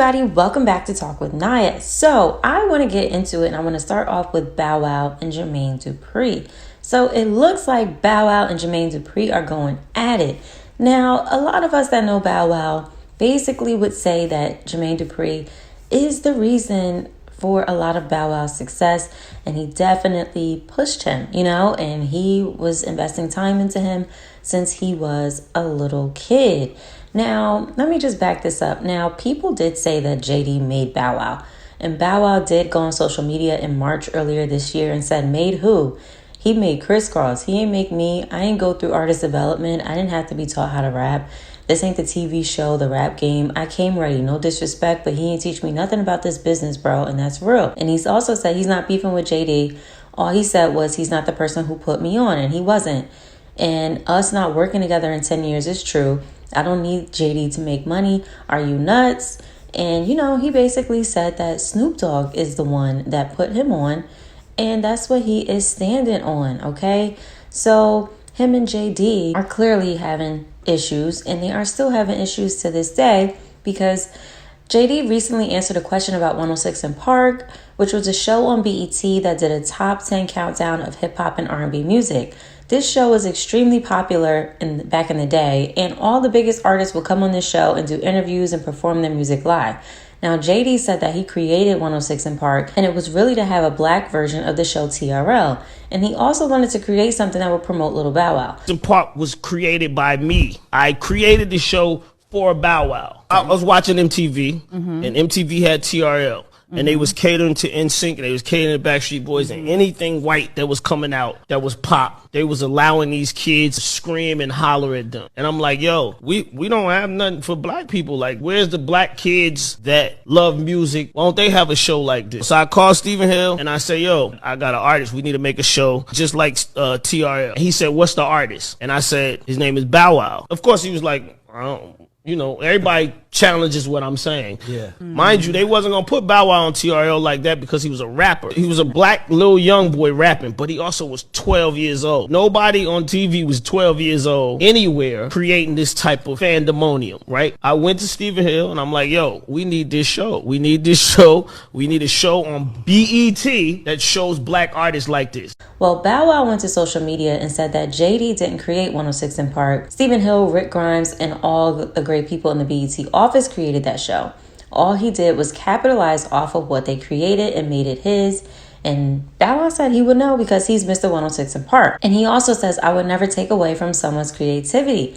everybody, welcome back to Talk with Nia. So I want to get into it and I want to start off with Bow Wow and Jermaine Dupri. So it looks like Bow Wow and Jermaine Dupri are going at it. Now, a lot of us that know Bow Wow basically would say that Jermaine Dupri is the reason for a lot of Bow Wow's success, and he definitely pushed him, and he was investing time into him since he was a little kid. Now, let me just back this up. Now, people did say that JD made Bow Wow, and Bow Wow did go on social media in March earlier this year and said, made who? He made Crisscross. He ain't make me. I ain't go through artist development. I didn't have to be taught how to rap. This ain't the TV show, the rap game. I came ready, no disrespect, but he ain't teach me nothing about this business, bro, and that's real. And he's also said he's not beefing with JD. All he said was he's not the person who put me on, and he wasn't. And us not working together in 10 years is true. I don't need JD to make money. Are you nuts? And, he basically said that Snoop Dogg is the one that put him on, and that's what he is standing on, okay? So him and JD are clearly having issues, and they are still having issues to this day because JD recently answered a question about 106 & Park, which was a show on BET that did a top 10 countdown of hip hop and R&B music. This show was extremely popular back in the day, and all the biggest artists would come on this show and do interviews and perform their music live. Now, JD said that he created 106 & Park, and it was really to have a black version of the show TRL. And he also wanted to create something that would promote Little Bow Wow. Park was created by me. I created the show for Bow Wow. I was watching MTV, and MTV had TRL. And they was catering to NSYNC, and they was catering to Backstreet Boys, and anything white that was coming out that was pop, they was allowing these kids to scream and holler at them. And I'm like, yo, we don't have nothing for black people. Like, where's the black kids that love music? Why don't they have a show like this? So I called Stephen Hill, and I said, yo, I got an artist. We need to make a show just like TRL. And he said, what's the artist? And I said, his name is Bow Wow. Of course, he was like, I don't. Everybody challenges what I'm saying. Yeah. Mind you, they wasn't going to put Bow Wow on TRL like that because he was a rapper. He was a black little young boy rapping, but he also was 12 years old. Nobody on TV was 12 years old anywhere creating this type of fandemonium, right? I went to Stephen Hill and I'm like, yo, we need this show. We need this show. We need a show on BET that shows black artists like this. Well, Bow Wow went to social media and said that JD didn't create 106 & Park. Stephen Hill, Rick Grimes, and all the great people in the BET office created that show. All he did was capitalize off of what they created and made it his. And Bow Wow said he would know because he's Mr. 106 & Park. And he also says, I would never take away from someone's creativity.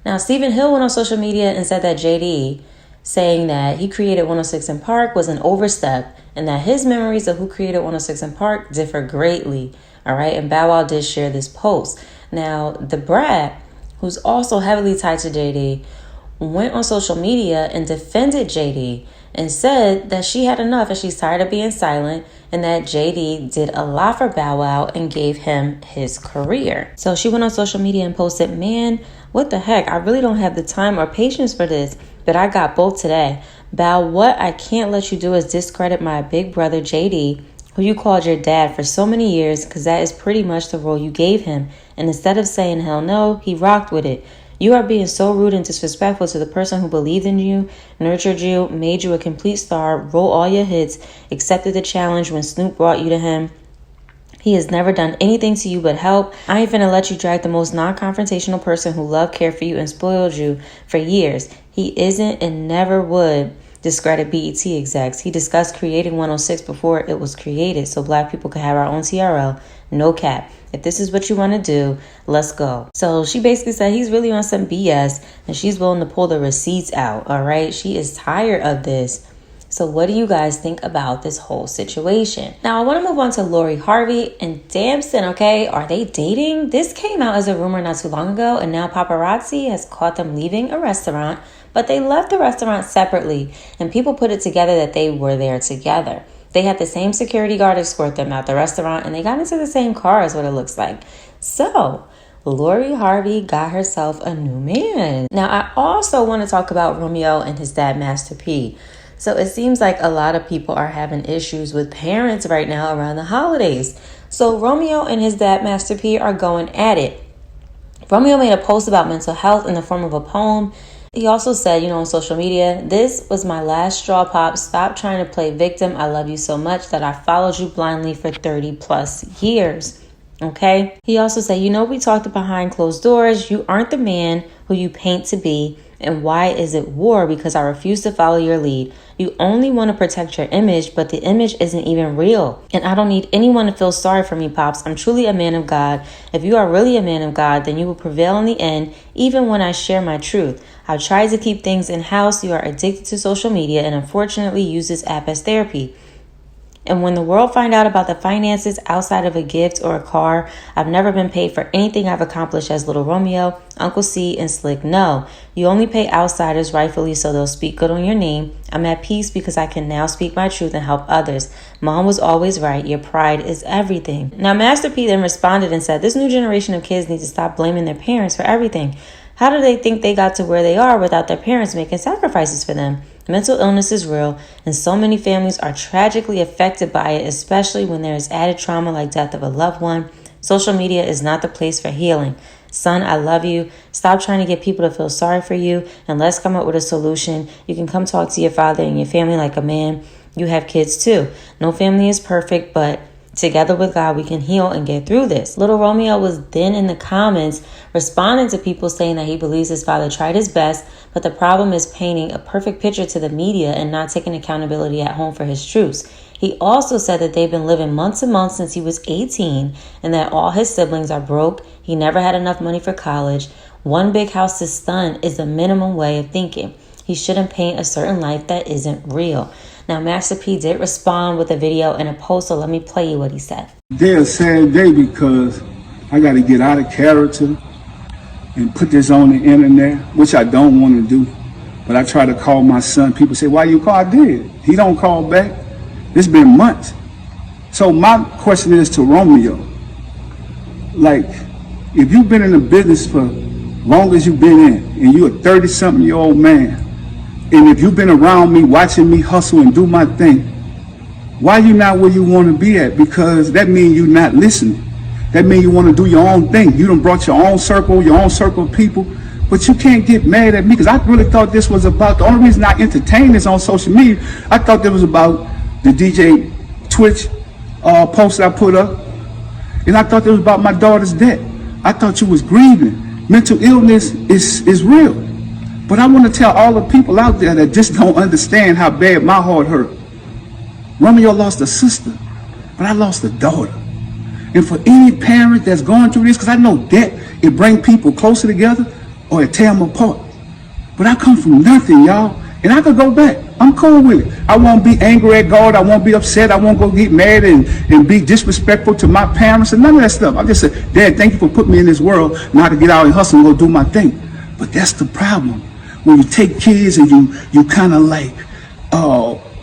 Now, Stephen Hill went on social media and said that JD saying that he created 106 & Park was an overstep and that his memories of who created 106 & Park differ greatly. All right. And Bow Wow did share this post. Now, the brat, who's also heavily tied to JD, went on social media and defended JD and said that she had enough and she's tired of being silent and that JD did a lot for Bow Wow and gave him his career. So she went on social media and posted, man, what the heck? I really don't have the time or patience for this, but I got both today. Bow, what I can't let you do is discredit my big brother JD, who you called your dad for so many years, because that is pretty much the role you gave him. And instead of saying hell no, he rocked with it. You are being so rude and disrespectful to the person who believed in you, nurtured you, made you a complete star, wrote all your hits, accepted the challenge when Snoop brought you to him. He has never done anything to you but help. I ain't finna let you drag the most non-confrontational person who loved, cared for you, and spoiled you for years. He isn't and never would discredit BET execs. He discussed creating 106 before it was created so black people could have our own TRL. No cap. If this is what you want to do, let's go. So she basically said he's really on some BS and she's willing to pull the receipts out. All right. She is tired of this. So what do you guys think about this whole situation? Now, I want to move on to Lori Harvey and Damson. Okay. Are they dating? This came out as a rumor not too long ago, and now paparazzi has caught them leaving a restaurant, but they left the restaurant separately and people put it together that they were there together. They had the same security guard escort them out the restaurant, and they got into the same car is what it looks like. So Lori Harvey got herself a new man. Now, I also want to talk about Romeo and his dad, Master P. So it seems like a lot of people are having issues with parents right now around the holidays. So Romeo and his dad, Master P, are going at it. Romeo made a post about mental health in the form of a poem, He also said, on social media, "This was my last straw, Pop. Stop trying to play victim. I love you so much that I followed you blindly for 30 plus years." Okay. He also said, "We talked behind closed doors. You aren't the man who you paint to be. And why is it war? Because I refuse to follow your lead. You only want to protect your image, but the image isn't even real. And I don't need anyone to feel sorry for me, Pops. I'm truly a man of God. If you are really a man of God, then you will prevail in the end, even when I share my truth. I've tried to keep things in-house. You are addicted to social media and unfortunately use this app as therapy. And when the world find out about the finances outside of a gift or a car, I've never been paid for anything I've accomplished as Little Romeo, Uncle C, and Slick. No, you only pay outsiders rightfully so they'll speak good on your name. I'm at peace because I can now speak my truth and help others. Mom was always right. Your pride is everything." Now, Master P then responded and said, "This new generation of kids need to stop blaming their parents for everything. How do they think they got to where they are without their parents making sacrifices for them? Mental illness is real, and so many families are tragically affected by it, especially when there is added trauma like death of a loved one. Social media is not the place for healing. Son, I love you. Stop trying to get people to feel sorry for you, and let's come up with a solution. You can come talk to your father and your family like a man. You have kids too. No family is perfect, but together with God, we can heal and get through this." Little Romeo was then in the comments responding to people saying that he believes his father tried his best, but the problem is painting a perfect picture to the media and not taking accountability at home for his truths. He also said that they've been living months and months since he was 18 and that all his siblings are broke. He never had enough money for college. One big house to stun is the minimum way of thinking. He shouldn't paint a certain life that isn't real. Now, Master P did respond with a video and a post, so let me play you what he said. "They're a sad day because I got to get out of character and put this on the internet, which I don't want to do. But I try to call my son. People say, why you call? I did. He don't call back. It's been months. So my question is to Romeo. Like, if you've been in the business for long as you've been in, and you're a 30-something-year-old man, and if you've been around me, watching me hustle and do my thing, why you not where you want to be at? Because that means you're not listening. That means you want to do your own thing. You done brought your own circle of people, but you can't get mad at me because I really thought this was about, the only reason I entertained this on social media, I thought this was about the DJ Twitch post I put up, and I thought it was about my daughter's death. I thought you was grieving. Mental illness is real. But I want to tell all the people out there that just don't understand how bad my heart hurt. Romeo lost a sister, but I lost a daughter. And for any parent that's going through this, because I know death, it brings people closer together or it tear them apart. But I come from nothing, y'all, and I could go back. I'm cool with it. I won't be angry at God. I won't be upset. I won't go get mad and be disrespectful to my parents and none of that stuff. I just say, Dad, thank you for putting me in this world, now to get out and hustle and go do my thing. But that's the problem. When you take kids and you kind of like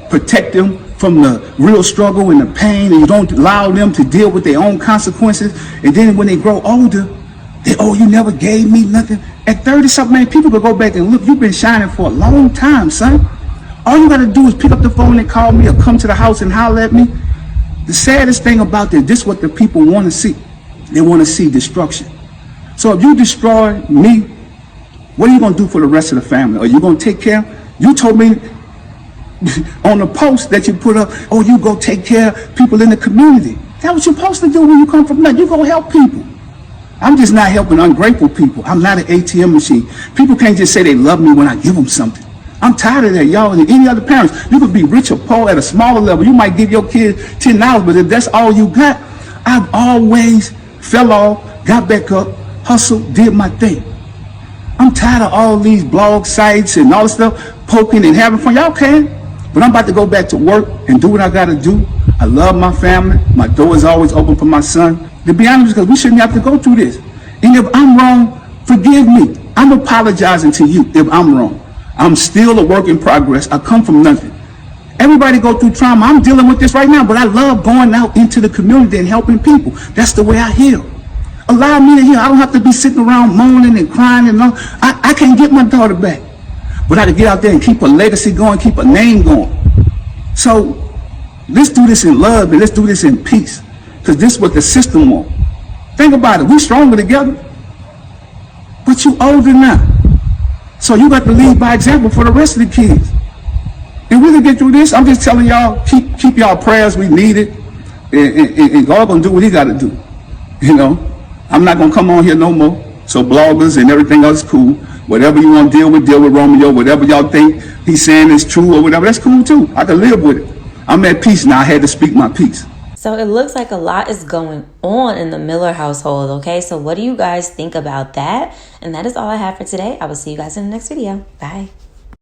protect them from the real struggle and the pain, and you don't allow them to deal with their own consequences, and then when they grow older, you never gave me nothing. At 30-something, man, people could go back and look, you've been shining for a long time, son. All you gotta do is pick up the phone and call me or come to the house and holler at me. The saddest thing about this is what the people want to see. They want to see destruction. So if you destroy me, what are you going to do for the rest of the family? Are you going to take care? You told me on the post that you put up, you go take care of people in the community. That's what you're supposed to do when you come from nothing. You go help people. I'm just not helping ungrateful people. I'm not an ATM machine. People can't just say they love me when I give them something. I'm tired of that, y'all. And any other parents, you could be rich or poor at a smaller level. You might give your kid $10, but if that's all you got, I've always fell off, got back up, hustled, did my thing. I'm tired of all these blog sites and all this stuff, poking and having fun. Y'all can, but I'm about to go back to work and do what I got to do. I love my family. My door is always open for my son. To be honest, because we shouldn't have to go through this. And if I'm wrong, forgive me. I'm apologizing to you if I'm wrong. I'm still a work in progress. I come from nothing. Everybody go through trauma. I'm dealing with this right now, but I love going out into the community and helping people. That's the way I heal. Allow me to heal. I don't have to be sitting around moaning and crying and all. I can't get my daughter back, but I can get out there and keep a legacy going, keep a name going. So let's do this in love and let's do this in peace, because this is what the system wants. Think about it. We're stronger together, but you older now. So you got to lead by example for the rest of the kids. And we can get through this. I'm just telling y'all, keep y'all prayers. We need it. And God gonna do what he gotta do. You know, I'm not gonna come on here no more. So bloggers and everything else is cool. Whatever you want to deal with Romeo. Whatever y'all think he's saying is true or whatever, that's cool too. I can live with it. I'm at peace now. I had to speak my piece. So it looks like a lot is going on in the Miller household, okay? So what do you guys think about that? And that is all I have for today. I will see you guys in the next video. Bye.